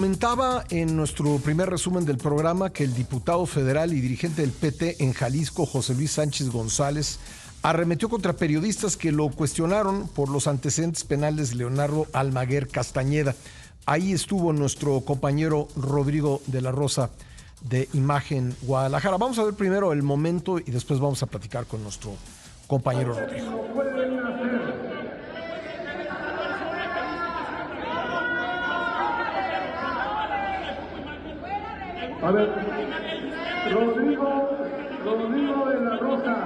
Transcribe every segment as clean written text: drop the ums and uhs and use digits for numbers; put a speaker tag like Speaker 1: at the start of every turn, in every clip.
Speaker 1: Comentaba en nuestro primer resumen del programa que el diputado federal y dirigente del PT en Jalisco, José Luis Sánchez González, arremetió contra periodistas que lo cuestionaron por los antecedentes penales de Leonardo Almaguer Castañeda. Ahí estuvo nuestro compañero Rodrigo de la Rosa de Imagen Guadalajara. Vamos a ver primero el momento y después vamos a platicar con nuestro compañero Rodrigo.
Speaker 2: A ver, Rodrigo de la Rosa,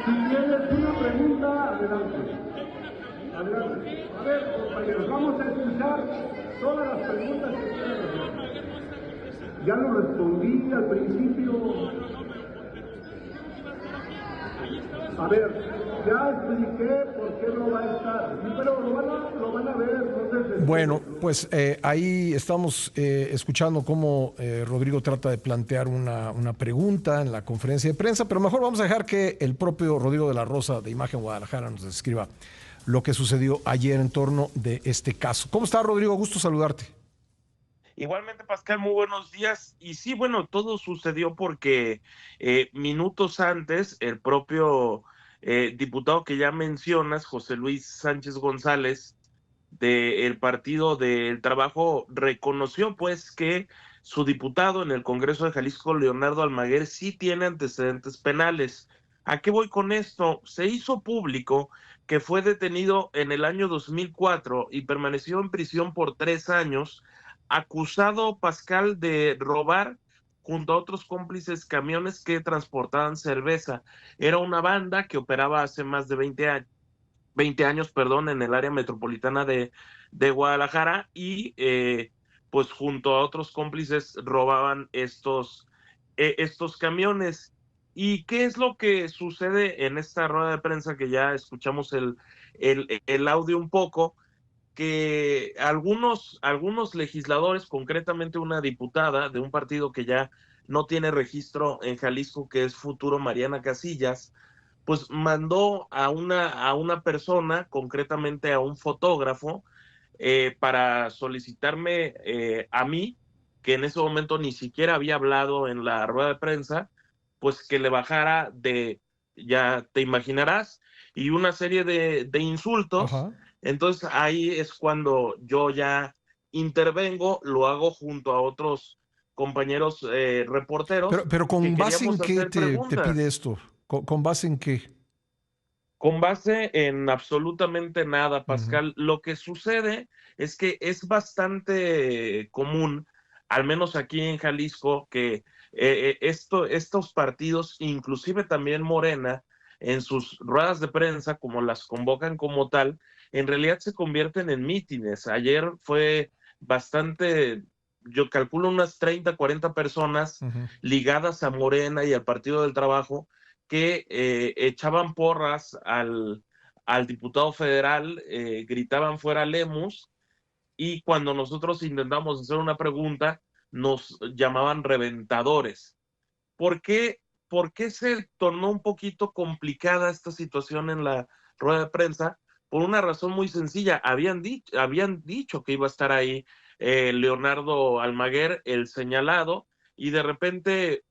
Speaker 2: si tienes una pregunta, adelante. A ver, compañeros, vamos a escuchar todas las preguntas que ustedes hacen. Ya lo respondí al principio. A ver, ya expliqué por qué no va a estar, sí, pero lo van a ver. Entonces,
Speaker 1: bueno, pues ahí estamos escuchando cómo Rodrigo trata de plantear una pregunta en la conferencia de prensa, pero mejor vamos a dejar que el propio Rodrigo de la Rosa de Imagen Guadalajara nos describa lo que sucedió ayer en torno de este caso. ¿Cómo está, Rodrigo? Gusto saludarte.
Speaker 3: Igualmente, Pascal, muy buenos días. Y sí, bueno, todo sucedió porque minutos antes el propio diputado que ya mencionas, José Luis Sánchez González, del Partido del Trabajo, reconoció pues que su diputado en el Congreso de Jalisco, Leonardo Almaguer, sí tiene antecedentes penales. ¿A qué voy con esto? Se hizo público que fue detenido en el año 2004 y permaneció en prisión por 3 años, acusado, Pascal, de robar junto a otros cómplices camiones que transportaban cerveza. Era una banda que operaba hace más de 20 años, en el área metropolitana de Guadalajara y pues junto a otros cómplices robaban estos camiones. ¿Y qué es lo que sucede en esta rueda de prensa que ya escuchamos el audio un poco? Que algunos legisladores, concretamente una diputada de un partido que ya no tiene registro en Jalisco, que es Futuro, Mariana Casillas, pues mandó a una persona, concretamente a un fotógrafo, para solicitarme a mí, que en ese momento ni siquiera había hablado en la rueda de prensa, pues que le bajara ya te imaginarás, y una serie de insultos.
Speaker 1: Ajá.
Speaker 3: Entonces ahí es cuando yo ya intervengo, lo hago junto a otros compañeros reporteros
Speaker 1: Pero
Speaker 3: que
Speaker 1: ¿con base en
Speaker 3: queríamos
Speaker 1: qué
Speaker 3: hacer
Speaker 1: te pide
Speaker 3: preguntas.
Speaker 1: esto? ¿Con base en qué?
Speaker 3: Con base en absolutamente nada,
Speaker 1: Uh-huh.
Speaker 3: Pascal. Lo que sucede es que es bastante común, al menos aquí en Jalisco, que estos partidos, inclusive también Morena, en sus ruedas de prensa, como las convocan como tal, en realidad se convierten en mítines. Ayer fue bastante, yo calculo unas 30, 40 personas
Speaker 1: Uh-huh.
Speaker 3: ligadas a Morena y al Partido del Trabajo que echaban porras al diputado federal, gritaban fuera Lemus, y cuando nosotros intentamos hacer una pregunta, nos llamaban reventadores. ¿Por qué, ¿Por qué se tornó un poquito complicada esta situación en la rueda de prensa? Por una razón muy sencilla. Habían dicho que iba a estar ahí Leonardo Almaguer, el señalado, y de repente,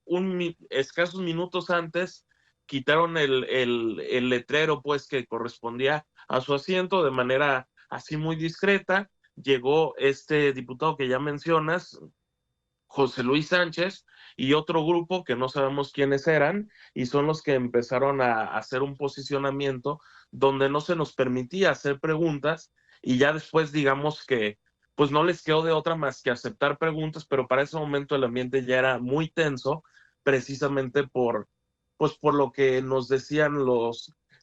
Speaker 3: escasos minutos antes, quitaron el letrero pues que correspondía a su asiento de manera así muy discreta. Llegó este diputado que ya mencionas, José Luis Sánchez, y otro grupo que no sabemos quiénes eran, y son los que empezaron a hacer un posicionamiento donde no se nos permitía hacer preguntas, y ya después digamos que pues no les quedó de otra más que aceptar preguntas, pero para ese momento el ambiente ya era muy tenso, precisamente por lo que nos decían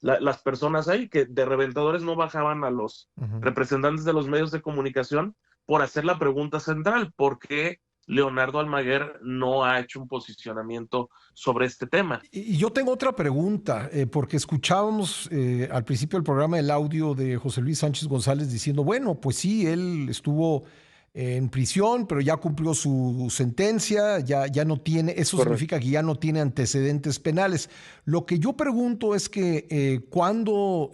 Speaker 3: las personas ahí, que de reventadores no bajaban a los
Speaker 1: Uh-huh.
Speaker 3: representantes de los medios de comunicación por hacer la pregunta central: ¿por qué Leonardo Almaguer no ha hecho un posicionamiento sobre este tema?
Speaker 1: Y yo tengo otra pregunta, porque escuchábamos al principio del programa el audio de José Luis Sánchez González diciendo, bueno, pues sí, él estuvo en prisión, pero ya cumplió su sentencia, ya no tiene, eso
Speaker 3: Correcto.
Speaker 1: significa que ya no tiene antecedentes penales. Lo que yo pregunto es que cuando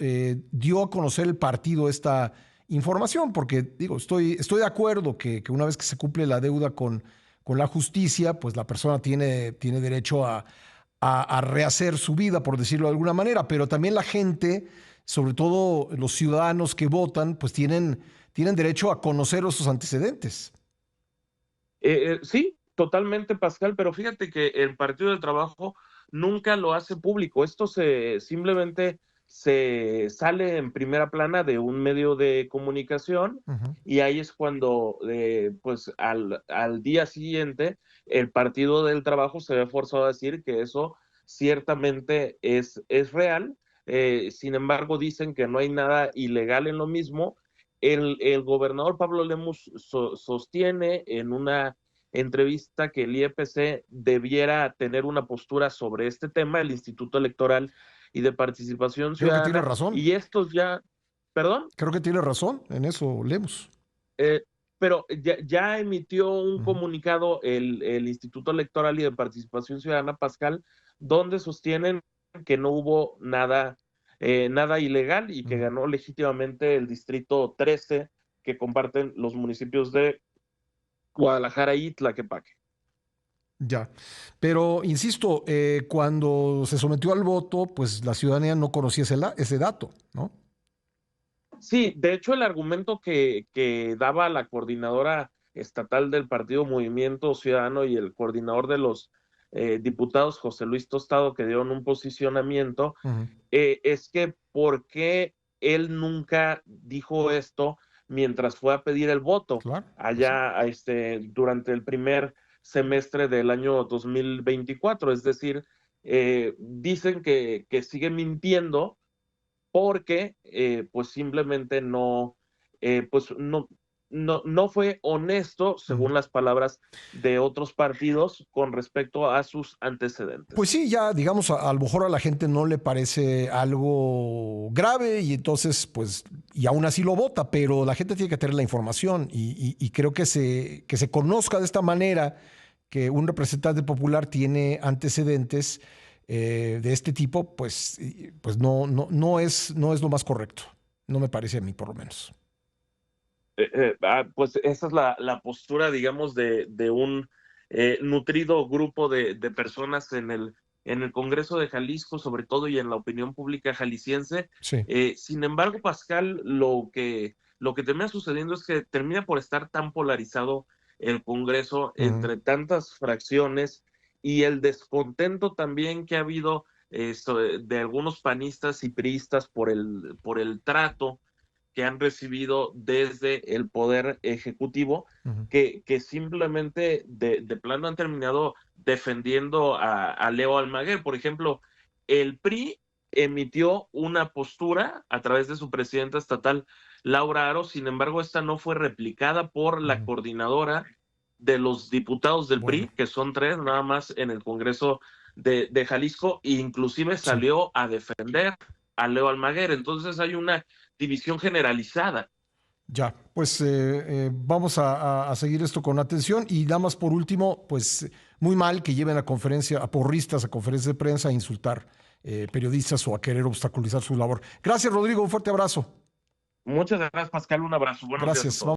Speaker 1: dio a conocer el partido esta información, porque digo, estoy de acuerdo que una vez que se cumple la deuda con la justicia, pues la persona tiene derecho a rehacer su vida, por decirlo de alguna manera, pero también la gente, sobre todo los ciudadanos que votan, pues tienen derecho a conocer esos antecedentes.
Speaker 3: Sí, totalmente, Pascal, pero fíjate que el Partido del Trabajo nunca lo hace público. Esto simplemente se sale en primera plana de un medio de comunicación y ahí es cuando, pues al día siguiente, el Partido del Trabajo se ve forzado a decir que eso ciertamente es real. Sin embargo, dicen que no hay nada ilegal en lo mismo. El gobernador Pablo Lemus sostiene en una entrevista que el IEPC debiera tener una postura sobre este tema, el Instituto Electoral y de Participación
Speaker 1: Creo que tiene
Speaker 3: Ciudadana,
Speaker 1: razón.
Speaker 3: y estos ya, perdón,
Speaker 1: Creo que tiene razón en eso, Lemus.
Speaker 3: pero ya emitió un comunicado el Instituto Electoral y de Participación Ciudadana, Pascal, donde sostienen que no hubo nada ilegal y que ganó legítimamente el distrito 13 que comparten los municipios de Guadalajara y Tlaquepaque.
Speaker 1: Ya, pero insisto, cuando se sometió al voto, pues la ciudadanía no conocía ese dato, ¿no?
Speaker 3: Sí, de hecho el argumento que daba la coordinadora estatal del Partido Movimiento Ciudadano y el coordinador de los diputados, José Luis Tostado, que dieron un posicionamiento, es que por qué él nunca dijo esto mientras fue a pedir el voto
Speaker 1: Claro,
Speaker 3: allá durante el primer semestre del año 2024. Es decir, dicen que sigue mintiendo porque pues simplemente pues no fue honesto, según las palabras de otros partidos, con respecto a sus antecedentes.
Speaker 1: Pues sí, ya digamos, a lo mejor a la gente no le parece algo grave y entonces, pues, y aún así lo vota, pero la gente tiene que tener la información y creo que se conozca de esta manera que un representante popular tiene antecedentes de este tipo, pues no es lo más correcto. No me parece a mí, por lo menos.
Speaker 3: Pues esa es la postura, digamos, de un nutrido grupo de personas en el Congreso de Jalisco, sobre todo, y en la opinión pública jalisciense.
Speaker 1: Sí.
Speaker 3: Sin embargo, Pascal, lo que termina sucediendo es que termina por estar tan polarizado el Congreso entre tantas fracciones y el descontento también que ha habido de algunos panistas y priistas por el trato que han recibido desde el Poder Ejecutivo, que simplemente de plano han terminado defendiendo a Leo Almaguer. Por ejemplo, el PRI emitió una postura a través de su presidenta estatal, Laura Aro. Sin embargo, esta no fue replicada por la coordinadora de los diputados del PRI, que son 3 nada más en el Congreso de Jalisco, e inclusive salió a defender a Leo Almaguer. Entonces hay una división generalizada.
Speaker 1: Ya, pues vamos a seguir esto con atención y nada más por último, pues muy mal que lleven a porristas a conferencias de prensa a insultar periodistas o a querer obstaculizar su labor. Gracias, Rodrigo, un fuerte abrazo.
Speaker 3: Muchas gracias, Pascal, un abrazo. Buenos días a todos.